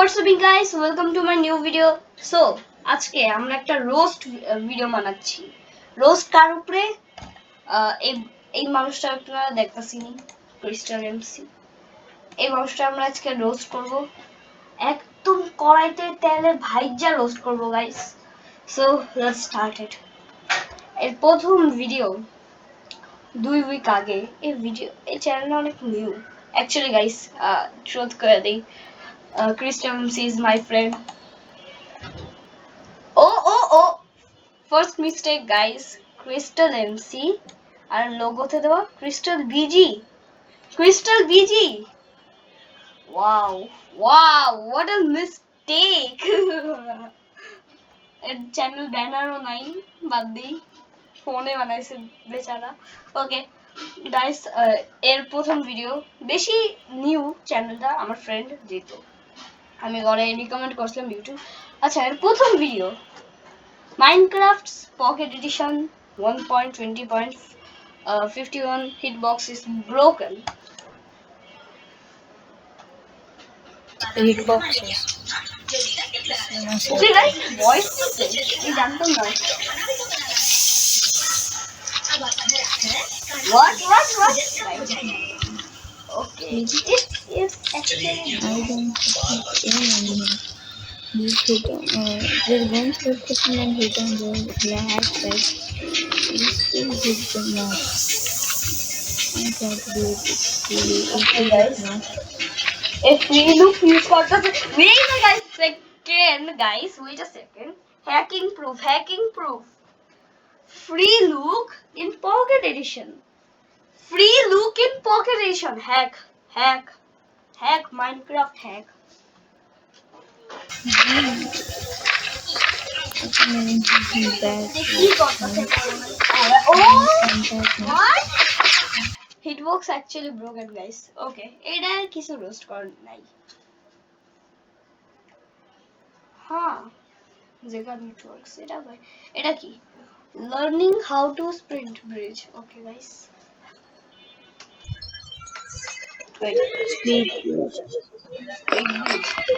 what's up guys, welcome to my new video. So আজকে আমরা একটা রোস্ট ভিডিও বানাচ্ছি। রোস্ট কার উপরে? এই মানুষটা আপনারা দেখতেছেন, ক্রিস্টাল এমসি। এই মানুষটা আমরা আজকে রোস্ট করব, একদম কড়াইতে তেলে ভাইজা রোস্ট করব guys. So let's start it. এর প্রথম ভিডিও 2 উইক আগে। এই চ্যানেলটা অনেক নিউ অ্যাকচুয়ালি গাইস। ট্রুথ করে দিই, Crystal MC is my friend. Oh! First mistake, guys. Crystal MC আর লোগোতে দেওয়া Crystal BG. Crystal BG. Wow, what a mistake. এর চ্যানেল ব্যানারও নাই, বাদ দিই, ফোনে বানাইছে বেচারা। ওকে গাইস, এর প্রথম ভিডিও, বেশি নিউ চ্যানেলটা, আমার ফ্রেন্ড যেত, আমি ঘরে রিকমেন্ড করছিলাম ইউটিউব। আচ্ছা, এর প্রথম video Minecraft's pocket edition 1.20.51 hitbox is broken. Hitbox is okay guys, voice is জানতাম না। What? Okay, this is actually I don't think anyone will hit on just one person and hit on the hashtag this will hit the mark. I try to do it really okay guys. A free look use করতে wait a second. Hacking proof. Free look in pocket edition. Hack Minecraft hack. What? Hitbox actually broken guys. Okay, এটা আর কিছু roast কর নাই। হ্যাঁ, Zega Networks এটা কি? Learning how to sprint bridge. Okay guys.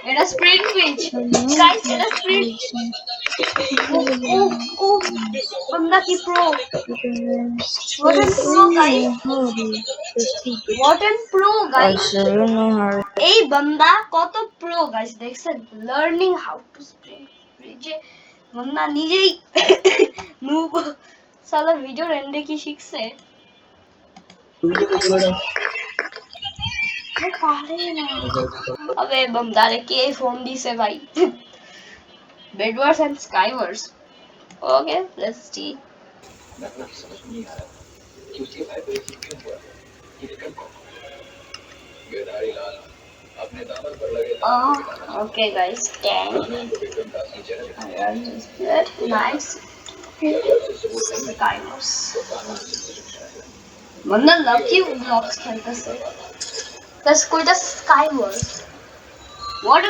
এটা sprint bridge. Guys, এটা sprint. Oh, बंदा की pro. What an pro guys. এই বান্দা কত pro guys, দেখছেন? Learning how to sprint bridge. বন্দা নিজেই noob সালা ভিডিও এন্ডে কি শিখছে? अबे बमदारे के फोन दी से भाई। Bedwars and Skywars. Okay, let's see. Okay guys, 10. Nice. Skywars. बंदा लकी ब्लॉक्स खेलता से। Let's go to Skywars. What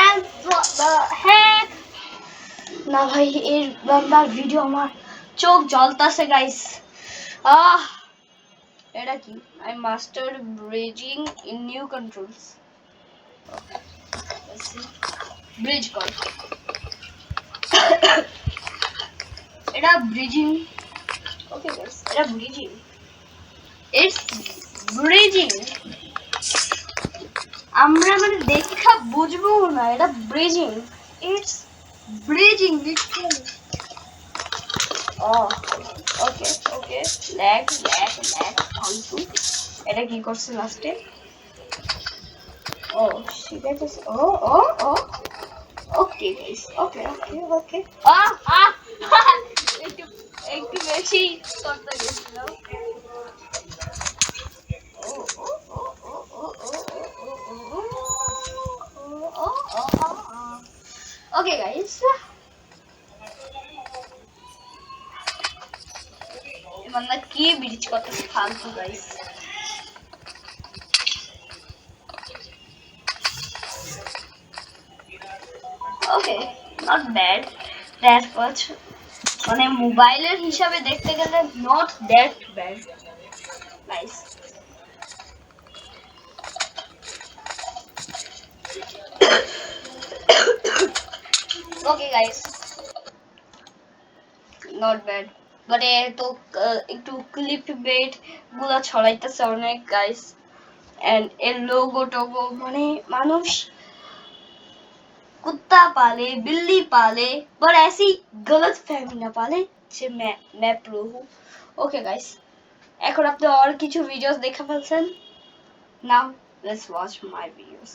and the heck? না ভাই, এর বান্দার ভিডিও আমার চোখ জ্বলতাছে গাইস। এটা কি? I mastered bridging in new controls. Okay. Let's see. Bridge call. এটা bridging. Okay guys, এটা bridging. It's bridging. আমরা মানে দেখা বুঝবো না, এটা bridging. It's bridging literally. Okay lag ফালতু। এটা কি করছে লাস্টে? শিখাইতেছে। ওকে গাইস, ওকে একটু বেশি করতে গেছিলাম। Okay guys, बंदा की ब्रिज करते फालतू guys. Okay, not bad that much, মানে মোবাইলের হিসাবে দেখতে গেলে not that bad guys. Okay guys, not bad, but এ তো একটু ক্লিপ বেট গুলা ছড়াইতেছে অনেক গাইস। এন্ড এর লোগো টোগো মানে মানুষ कुत्ता पाले बिल्ली पाले पर ऐसी गलत फहमी ना पाले যে मैं प्रो हूँ। ওকে গাইস, এখন আপনি আর কিছু ভিডিওস দেখে ফেলছেন, now let's watch my videos.